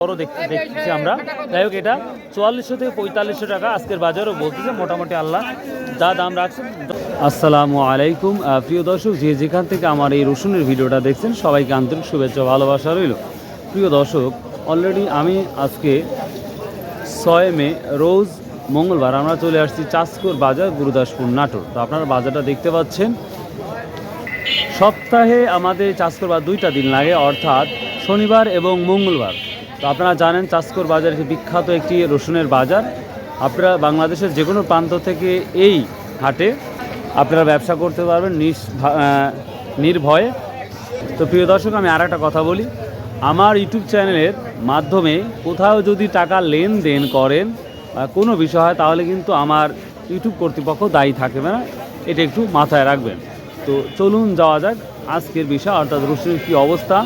বড় দেখতেছি আমরা। যাই হোক, এটা 4400 থেকে 4500 টাকা আজকের বাজারও বলতেছে। মোটামুটি আল্লাহ যা দাম রাখছেন। আসসালামু আলাইকুম প্রিয় দর্শক, যে যেখান থেকে আমার এই রসুনের ভিডিওটা দেখছেন সবাইকে আন্তরিক শুভেচ্ছা ভালোবাসা রইল। প্রিয় দর্শক, অলরেডি আমি আজকে 6 মে রোজ মঙ্গলবার আমরা চলে আসছি চাষকর বাজার, গুরুদাসপুর, নাটোর। তো আপনারা বাজারটা দেখতে পাচ্ছেন। সপ্তাহে আমাদের চাষকর বাজার 2টা দিন লাগে, অর্থাৎ শনিবার এবং মঙ্গলবার। তো আপনারা জানেন চাষকর বাজার বিখ্যাত একটি রসুনের বাজার। আপনারা বাংলাদেশের যে কোনো প্রান্ত থেকে এই হাটে আপনারা ব্যবসা করতে পারবেন নির্ভয়ে। তো প্রিয় দর্শক, আমি আর একটা কথা বলি, আমার ইউটিউব চ্যানেলের মাধ্যমে কোথাও যদি টাকা লেনদেন করেন বা কোনো বিষয় হয়, তাহলে কিন্তু আমার ইউটিউব কর্তৃপক্ষ দায়ী থাকবে না, এটা একটু মাথায় রাখবেন। তো চলুন যাওয়া যাক আজকের বিষয়, অর্থাৎ রসুনের কী অবস্থা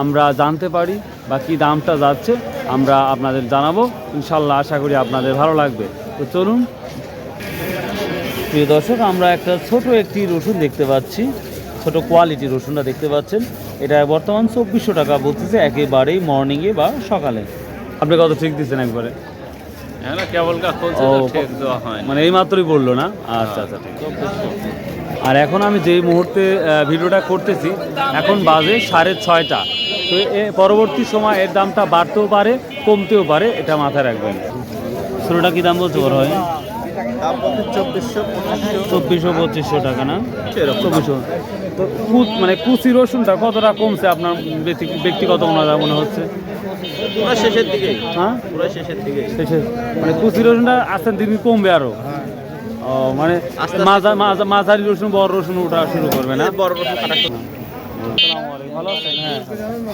আমরা জানতে পারি বা কী দামটা যাচ্ছে আমরা আপনাদের জানাবো। ইনশাল্লাহ আশা করি আপনাদের ভালো লাগবে। তো চলুন। প্রিয় দর্শক, আমরা একটা ছোট একটি রসুন দেখতে পাচ্ছি, ছোট কোয়ালিটি রসুনটা দেখতে পাচ্ছেন। এটা বর্তমান 2400 টাকা বলতেছে, একেবারেই মর্নিংয়ে বা সকালে। আপনি কত ঠিক দিচ্ছেন একবারে? মানে এই মাত্রই বললো না? আচ্ছা আচ্ছা, ঠিক। আর এখন আমি যেই মুহূর্তে ভিডিওটা করতেছি, এখন বাজে 6:30। তো পরবর্তী সময় এর দামটা বাড়তেও পারে, কমতেও পারে, এটা মাথায় রাখবেন। ছোটোটা কী দাম বলতে পারো? হয় 2400-2500 টাকা না? 2400। তো মানে কুচি রসুনটা কতটা কমছে আপনার ব্যক্তিগত মনে হচ্ছে? শেষের দিকে। হ্যাঁ, শেষের মানে কুচি রসুনটা আস্তে দিন কমবে আরো। ও মানে মাঝারি রসুন, বড় রসুন ওটা শুরু করবে না? বড় রসুন কাটা। ভালো আছেন? হ্যাঁ।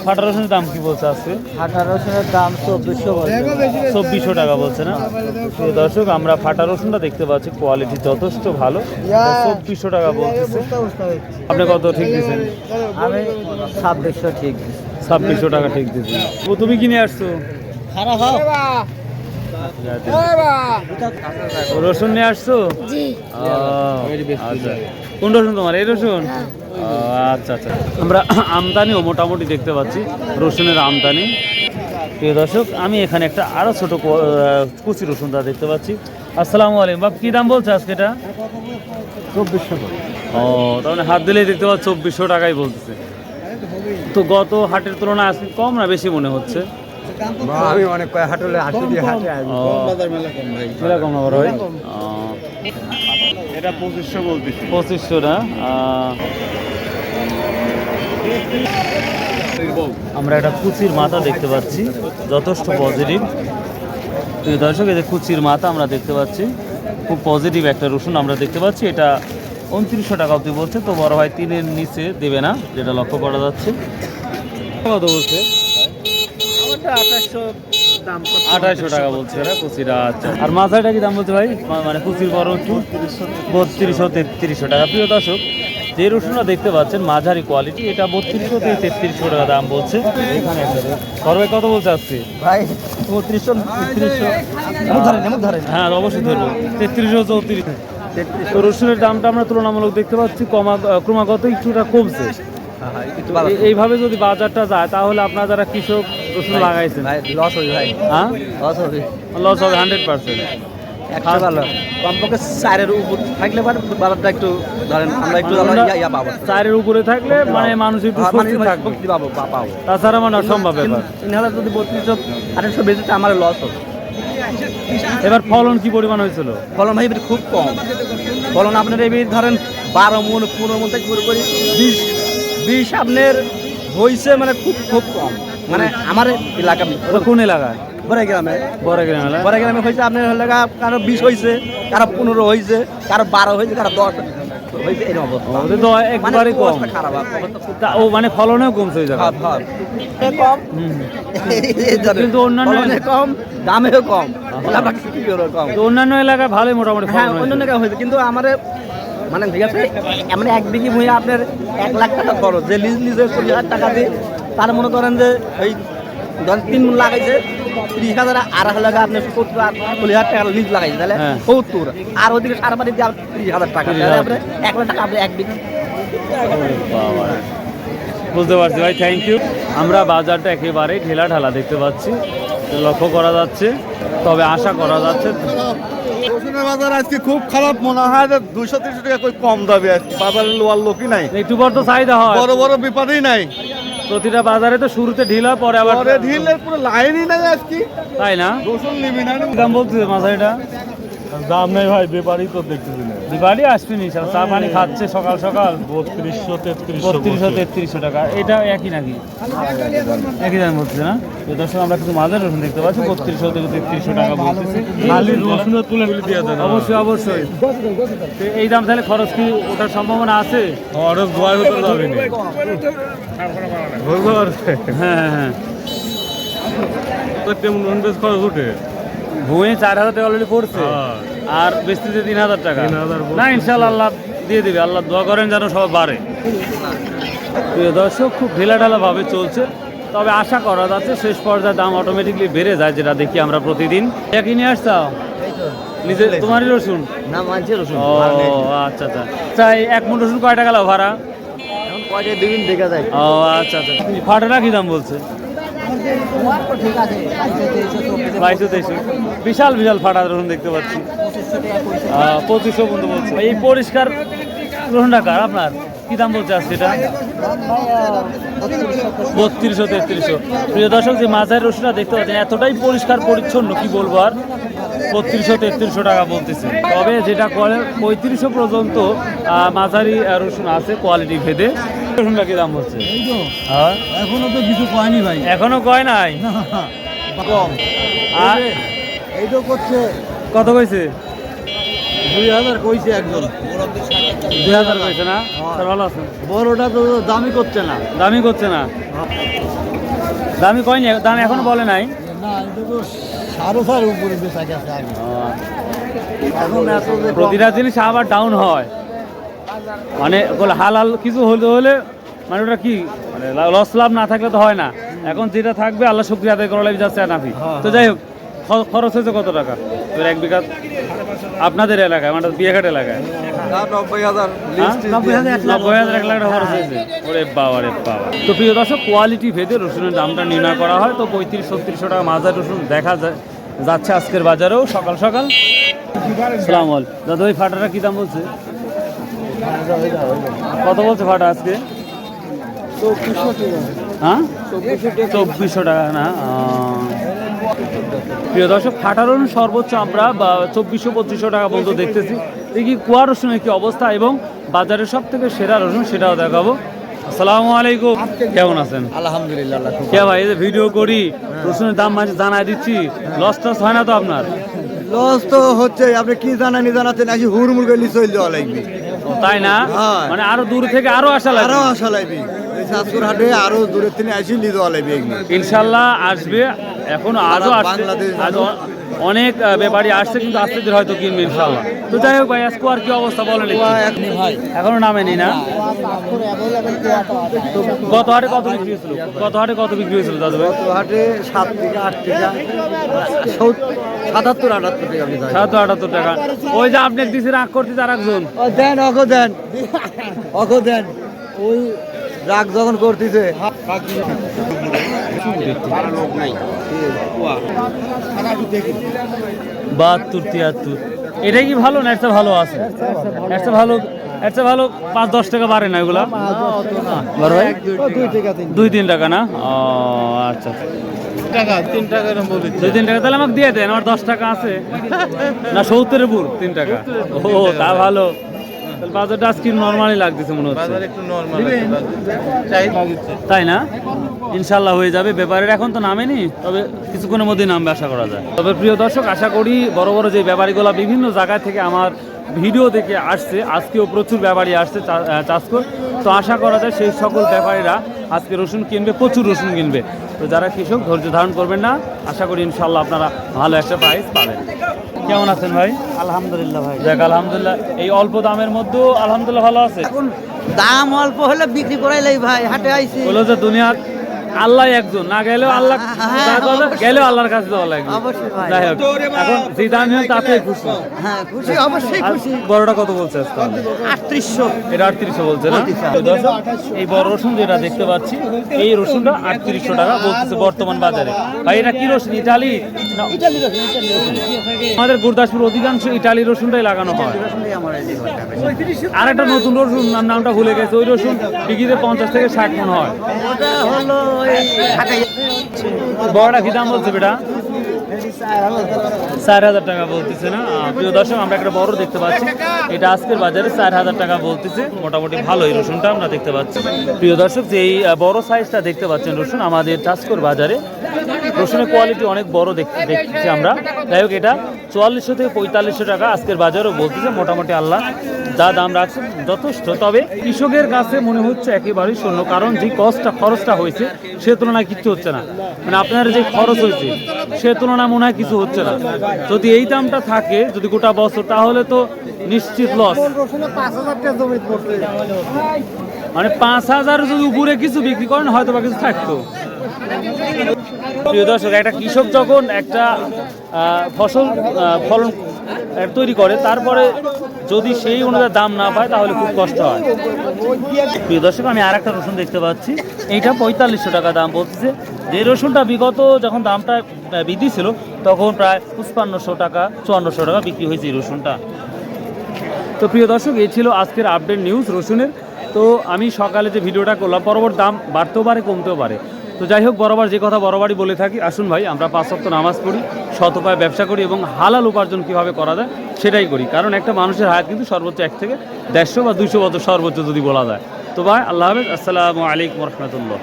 ফাটা রসুনের দাম কি বলছে আজকে? ফাটা রসুনের দাম 2400 টাকা বলছে না? দর্শক, আমরা ফাটা রসুনটা দেখতে পাচ্ছি, কোয়ালিটি যথেষ্ট ভালো, 2400 টাকা বলতেছে। আপনি কত ঠিক দিচ্ছেন? আমি 2600 ঠিক দিচ্ছি। 2600 টাকা ঠিক দিচ্ছেন। ও তুমি কিনে আসছো? রসুন নিয়ে আসছো? আচ্ছা, কোন রসুন তোমার? এই রসুন? আচ্ছা আচ্ছা। আমরা আমদানিও মোটামুটি দেখতে পাচ্ছি, রসুনের আমদানি। প্রিয় দর্শক, আমি এখানে একটা আরও ছোটো কুচি রসুনটা দেখতে পাচ্ছি। আসসালামু আলাইকুম। বাপ, কী দাম বলছে আজকে এটা? 2400। ও, তার মানে হাত দিলেই দেখতে পাচ্ছি 2400 টাকাই বলতেছে। তো গত হাটের তুলনায় আজকে কম না বেশি মনে হচ্ছে? আমি অনেক হাটলে আসি দিয়ে হাটে মেলা কম না বড় ভাই? এটা 2500 বলতেছি। 2500 না? আমরা একটা কুচির মাথা দেখতে পাচ্ছি, যথেষ্ট পজিটিভ। তো দর্শক, এই যে কুচির মাথা আমরা দেখতে পাচ্ছি, খুব পজিটিভ একটা রসুন আমরা দেখতে পাচ্ছি। এটা 2900 টাকা অবধি বলছে। তো বড় ভাই 3-এর নিচে দেবে না, যেটা লক্ষ্য করা যাচ্ছে। কত বলছে? 2800 টাকা বলছে না কুচিরা? আচ্ছা। আর মাথাটা কি দাম বলছে ভাই? মানে কুচির বড় একটু 3200-3300 টাকা। প্রিয় দর্শক, যে রসুনটা দেখতে পাচ্ছেন মাঝারি কোয়ালিটি, এটা 3200 থেকে 3300 টাকা দাম বলছে। এখানে ভাই কত বলছে আজকে? ভাই 3200-3300। হ্যাঁ, অবশ্যই ধরবো। 3300-3400। তো রসুনের দামটা আমরা তুলনামূলক দেখতে পাচ্ছি ক্রমাগত একটুটা কমছে। এইভাবে যদি বাজারটা যায়, তাহলে আপনারা যারা কৃষক রসুন লাগাইছেন লস হবে ভাই। হ্যাঁ, লস হবে 100%। ভালো কমপক্ষে 4-এর উপর থাকলে বাজারটা একটু ধরেন আমরা একটু পাবো। 4-এর উপরে থাকলে মানে মানুষ একটু স্বস্তি থাকবে, পাবো। তাছাড়া মানে অসম্ভব ব্যাপার। 3000 যদি 3200-2800 বেশিতে আমার লস হবে। এবার ফলন কি পরিমাণ হয়েছিল? ফলন ভাই খুব কম। ফলন আপনার এই ধরেন 12 মণ 15 মণ থেকে শুরু করি 20 আপনার হয়েছে, মানে খুব কম। মানে আমার এলাকা। কোন এলাকায়? বড় গ্রামে হয়েছে আপনার এলাকা, কারো 20 হয়েছে, কারো 15 হয়েছে, কারো 12 হয়েছে, কারো 10 হয়েছে। এই অবস্থা একবারে কম। ও মানে ফলনেও কমছে ওই জায়গায়? কম, কিন্তু অন্যান্য কম, দামেও কম। অন্যান্য এলাকায় ভালোই মোটামুটি। হ্যাঁ, অন্যান্য এলাকা হয়েছে, কিন্তু আমাদের মানে ঠিক আছে, এমন 1 বিঘি ভূমি আপনার 1 লাখ টাকা খরচ, যে লিজে 40,000 টাকা দিয়ে তার মনে করেন যে ওই 3 মণ লাগাইছে 30,000, আর লাগা আপনি 40,000 টাকা লিজ লাগাইছে, তাহলে 70, আর ওদিকে সারবারি দিয়ে 30,000 টাকা, তাহলে আপনি 1 লাখ টাকা আপনি 1 বিঘি। বুঝতে পারছি ভাই, থ্যাংক ইউ। আমরা বাজারটা একেবারে ঢেলা ঢালা দেখতে পাচ্ছি। লক্ষ্য করা যাচ্ছে। তবে আশা করা যাচ্ছে রসুনের বাজার আজকে খুব খারাপ মনে হয় যে 200-300 টাকা কই কম দাবি আজকে বাজারে লোয়ার লোকই নাই, একটু পর তো চাহিদা হয়, বড় বড় বিপদেই নাই। প্রতিটা বাজারে তো শুরুতে ঢিল হয়, পরে আবার পরে ঢিলে পুরো লাইনই নাই আজকে। তাই না? রসুন নিবি না দাম বলতেছে মাঝারিটা দাম নাই ভাই, ব্যাপারই তো দেখতেছি না। দিবাড়ি আসবেনি, চা পানি খাচ্ছে সকাল সকাল 3200-3300 টাকা। এটা একই নাকি? একই দাম বলছে না? তো দর্শক আমরা কিছু মাঝারি রসুন দেখতে পাচ্ছি 3200 থেকে 3300 টাকা বলতেছে। খালি রসুনের তুলে দিয়ে দেন। অবশ্যই অবশ্যই। তো এই দাম তাহলে খরচ কি ওঠার সম্ভাবনা আছে? খরচ দোয়ার ভিতরে যাবে না। হ্যাঁ হ্যাঁ হ্যাঁ, তো কেমন ননভেজ খরচ উঠে? ভুঁয়ে 4000 টাকা অলরেডি পড়ছে, আর বেচতেছে 3000 টাকা। 3000 না ইনশাল্লাহ আল্লাহ দিয়ে দিবে, আল্লাহ দোয়া করেন যেন সব বাড়ে। প্রিয় দর্শক, খুব ঢিলাঢালা ভাবে চলছে, তবে আশা করা যাচ্ছে শেষ পর্যায়ে দাম অটোমেটিকলি বেড়ে যায়, যেটা দেখি আমরা প্রতিদিন। একই নিয়ে আসছাও নিজে তোমারই রসুন? না মানছে রসুন ও আচ্ছা আচ্ছা। তাই এক মুঠ রসুন কয় টাকা লাও ভাড়া? এখন কয়টা দিন দেখা যায়। ও আচ্ছা আচ্ছা। ফাটাটা কি দাম বলছে? ঠিক আছে 2200-2300। বিশাল বিশাল ফাটা রসুন দেখতে পাচ্ছি। 2500 পর্যন্ত বলছে। এই পরিষ্কার রসুনটা কার আপনার? কি দাম বলছে আজকে এটা? 3200-3300। প্রিয় দর্শক, যে মাঝারি রসুনটা দেখতে পাচ্ছেন এতটাই পরিষ্কার পরিচ্ছন্ন, কি বলবো আর, 3200-3300 টাকা বলতেছে। তবে যেটা করে 3500 পর্যন্ত মাঝারি রসুন আছে কোয়ালিটি ভেদে। রসুনটা কি দাম হচ্ছে? হ্যাঁ এখনো তো কিছু কয়নি ভাই, এখনো কয় নাই। কম। আর এই তো করছে কত কইছে? 2000 কইছে একজন। 2000 কইছে না? স্যার ভালো আছেন? বড়টা তো দামি করছে না। দামি করছে না? দামি কয়নি, দাম এখনো বলে নাই। না এটা তো 4.5 উপরে বেচা গেছে আগে। এখন এত যে প্রতিটা জিনিস আবার ডাউন হয়, মানে হালাল কিছু হলে হলে মানে ওটা কি মানে লস লাভ না থাকলে তো হয় না। এখন যেটা থাকবে আল্লাহ শুকরিয়া আদায় করা লাগবে, যাচ্ছে নাফি। তো যাই হোক, খরচ হয়েছে কত টাকা তোর এক বিঘা আপনাদের এলাকায়, মানে বিয়েঘাট এলাকায়? 90,000 90,000 1 লাখ টাকা খরচ হয়েছে। ওরে বাবা রে বাবা। তো প্রিয় দর্শক, কোয়ালিটি ভেদে রসুনের দামটা নির্ণয় করা হয়। তো 3500-3600 টাকা মাঝারি রসুন দেখা যাচ্ছে আজকের বাজারেও সকাল সকাল। সালাম আলাইকুম দাদা, ওই ফাটাটা কি দাম বলছে? কত বলছে ফাটা আজকে? 2400 টাকা। হ্যাঁ 2400 টাকা না? প্রিয় দর্শক, ফাটা রসুন সর্বোচ্চ আমরা 2400-2500 টাকা পর্যন্ত দেখতেছি। দেখি কুয়া রসুনের কি অবস্থা এবং বাজারের সব থেকে সেরা রসুন সেটাও দেখাবো। আসসালামু আলাইকুম, কেমন আছেন? আলহামদুলিল্লাহ আল্লাহ খুব কে ভাই, এই যে ভিডিও করি রসুনের দাম মাঝে জানাই দিচ্ছি, লস টস হয় না তো আপনার? লস তো হচ্ছে, আপনি কি জানানি জানাচ্ছেন, আসি হুড়মুড় গেলি চলে যাওয়া লাগবে। তাই না? হ্যাঁ। মানে আরো দূর থেকে আরো আসা লাগবে। আরো আসা লাগবে, এই শাশুর হাটে আরো দূরের থেকে আসি নিয়ে যাওয়া লাগবে এগুলো। ইনশাল্লাহ আসবে, এখনো আজও আসছে, বাংলাদেশ আজও অনেক ব্যাপারী আসছে, কিন্তু আস্তে ধীরে হয়তো কিনবে ইনশাল্লাহ। তো যাই হোক ভাই, আজকে আর কি অবস্থা বলেন একটু? ভাই এখনো নামেনি না? তো গত হাটে কত বিক্রি হয়েছিল? গত হাটে কত বিক্রি হয়েছিল দাদু ভাই? হাটে 7 থেকে 8 টাকা, 77-78 টাকা আপনি জানেন। 77-78 টাকা। ওই যে আপনি দিছে রাগ করতে তার একজন। ও দেন, অগো দেন, অগো দেন, ওই রাগ যখন করতেছে। 72-73। এটাই কি ভালো না? একটা ভালো আছে, একটা ভালো, একটা ভালো 5-10 টাকা বাড়ে না এগুলা? বড় ভাই 2-3 টাকা না? ও আচ্ছা, 3 টাকা এরকম বলি। 2-3 টাকা তাহলে আমাকে দিয়ে দেন, আমার 10 টাকা আছে না? 70-এর উপর 3 টাকা। ও তা ভালো, তাহলে বাজারটা আজকে নর্মালি লাগতেছে মনে হচ্ছে, বাজার একটু নরমাল চাহিদা দিচ্ছে। তাই না? ইনশাল্লাহ হয়ে যাবে। ব্যাপারের এখন তো নামেনি, তবে কিছুক্ষণের মধ্যেই নামবে আশা করা যায়। তবে প্রিয় দর্শক, আশা করি বড় বড় যে ব্যাপারীগুলো বিভিন্ন জায়গা থেকে আমার ভিডিও দেখে আসছে, আজকেও প্রচুর ব্যাপারী আসছে চাষকর। তো আশা করা যায় সেই সকল ব্যাপারীরা আজকে রসুন কিনবে, প্রচুর রসুন কিনবে। তো যারা কৃষক ধৈর্য ধারণ করবেন না, আশা করি ইনশাল্লাহ আপনারা ভালো একটা প্রাইস পাবেন। কেমন আছেন ভাই? আলহামদুলিল্লাহ ভাই। যাক আলহামদুলিল্লাহ, এই অল্প দামের মধ্যেও আলহামদুলিল্লাহ ভালো আছে। এখন দাম অল্প হলে বিক্রি করাইলাই ভাই, হাটে আইছি। বলো যে দুনিয়া আল্লাহ একজন, না গেলেও আল্লাহ, তার কথা গেলেও আল্লাহর কাছে দেওয়া লাগবে। অবশ্যই ভাই। যাই হোক, এখন যে দামি হয় তাতে খুশি। হ্যাঁ খুশি, অবশ্যই আর খুশি। বড়টা কত বলছে আজকে? 3800। এটা 3800 বলছে না? তো দর্শক, এই বড় রসুন যেটা দেখতে পাচ্ছি, এই রসুনটা 3800 টাকা বলতেছে বর্তমান বাজারে। ভাই এটা কি রসুন, ইটালি না? আমাদের গুরদাসপুর অধিকাংশ ইটালি রসুনটাই লাগানো হয়। আর একটা নতুন রসুন, নামটা ভুলে গেছে, ওই রসুন বিক্রিতে 50 থেকে 60 মন হয়। ওটা হলো এই বড়টা কি দাম বলছে বেটা? 4000 টাকা বলতেছে না? প্রিয় দর্শক, আমরা একটা বড় দেখতে পাচ্ছি, এটা আজকের বাজারে 4000 টাকা বলতেছে। মোটামুটি ভালো এই রসুনটা আমরা দেখতে পাচ্ছি। প্রিয় দর্শক, যে এই বড় সাইজটা দেখতে পাচ্ছেন রসুন, আমাদের চাষকর বাজারে রসুনের কোয়ালিটি অনেক বড় দেখতেছি আমরা। যাই হোক, এটা 4400 থেকে 4500 টাকা আজকের বাজারও বলতেছে। মোটামুটি আল্লাহ যা দাম রাখছে যথেষ্ট। তবে কৃষকের কাছে মনে হচ্ছে একেবারেই শূন্য, কারণ যে খরচটা হয়েছে সে তুলনায় কিচ্ছু হচ্ছে না। মানে আপনার যে খরচ হয়েছে সে তুলনায় মনে হয় কিছু হচ্ছে না। যদি এই দামটা থাকে, যদি গোটা বছর, তাহলে তো নিশ্চিত লস। মানে 5000 যদি উপরে কিছু বিক্রি করেন হয়তো বা কিছু থাকতো। প্রিয় দর্শক, একটা কৃষক যখন একটা ফলন তৈরি করে, তারপরে যদি সেই অনুযায়ী দাম না পায় তাহলে খুব কষ্ট হয়। প্রিয় দর্শক, আমি আর একটা রসুন দেখতে পাচ্ছি, এইটা 4500 টাকা দাম বলতেছে। যে রসুনটা বিগত যখন দামটা বৃদ্ধি ছিল তখন প্রায় 5500 টাকা 5400 টাকা বিক্রি হয়েছে এই রসুনটা। তো প্রিয় দর্শক, এই ছিল আজকের আপডেট নিউজ রসুনের। তো আমি সকালে যে ভিডিওটা করলাম, পরবর্তী দাম বাড়তেও পারে কমতেও পারে। তো যাই হোক, বরাবর যে কথা বরাবরই বলে থাকি, আসুন ভাই আমরা 5 ওয়াক্ত নামাজ পড়ি, সৎ উপায়ে ব্যবসা করি এবং হালাল উপার্জন কীভাবে করা যায় সেটাই করি। কারণ একটা মানুষের হায়াত কিন্তু সর্বোচ্চ 1 থেকে 150 বা 200 বছর সর্বোচ্চ যদি বলা যায়। তো ভাই, আল্লাহ হাফেজ, আসসালামু আলাইকুম রহমতুল্লাহ।